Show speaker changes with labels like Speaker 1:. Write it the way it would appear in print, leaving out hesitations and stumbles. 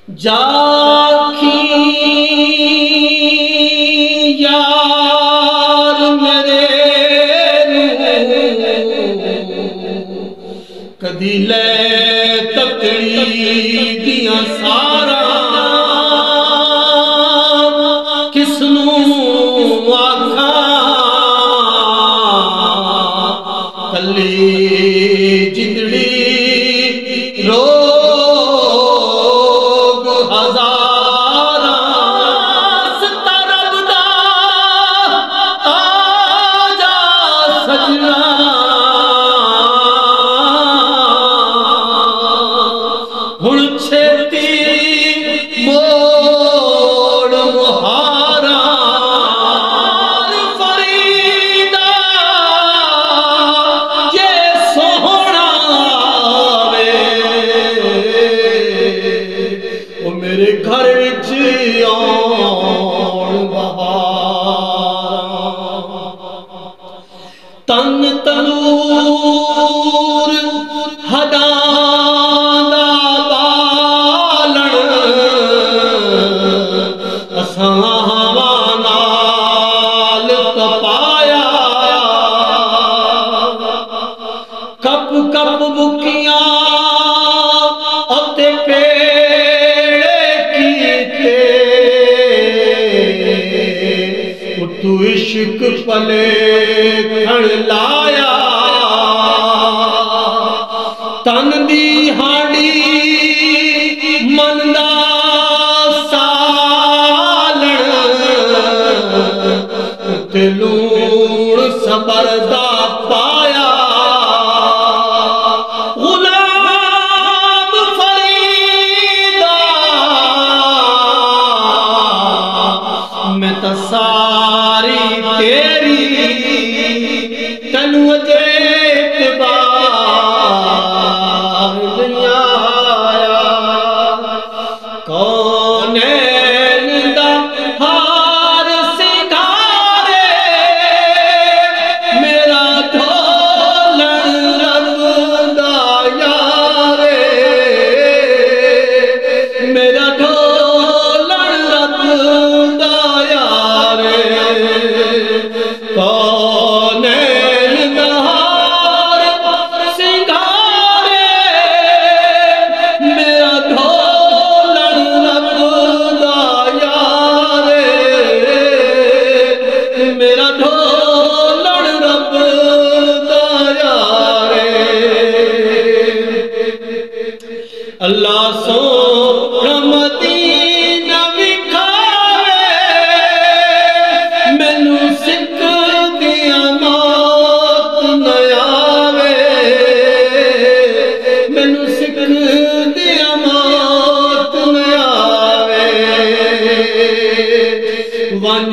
Speaker 1: جاکھی یار میرے کدی لے تکڑی دیاں سارا کس نو آکھاں کلی جدڑی روگ ہزاراں سترب دا آجا سجنا ہن چھتی موڑ مہارا فریدا یہ سوہنا وے او میرے گھر وچ آن بہار تن تنور ہداں دا بالن اساں ہوا نال تپایا کپ کپ بکیاں اتے پیڑے کیتے تو عشق پلے کھڑ لایا تن دی ہاڑی مندا سالن تے لوڑ صبر دا پایا غلام فریدا میں تا ساری تیری تنو اجے اعتبار دنیا آیا کونین دا ہار سنگارے میرا ڈھولن رب دا یارے میرا ڈھولن رب دا یارے کونین دا ہار سنگارے میرا ڈھولن رب دا یارے میرا ڈھولن رب دا یارے اللہ سونا مدینہ وکھاوے مینوں سکھ دیاں موت نہ آوے مینوں سکھ دیاں موت نہ آوے ون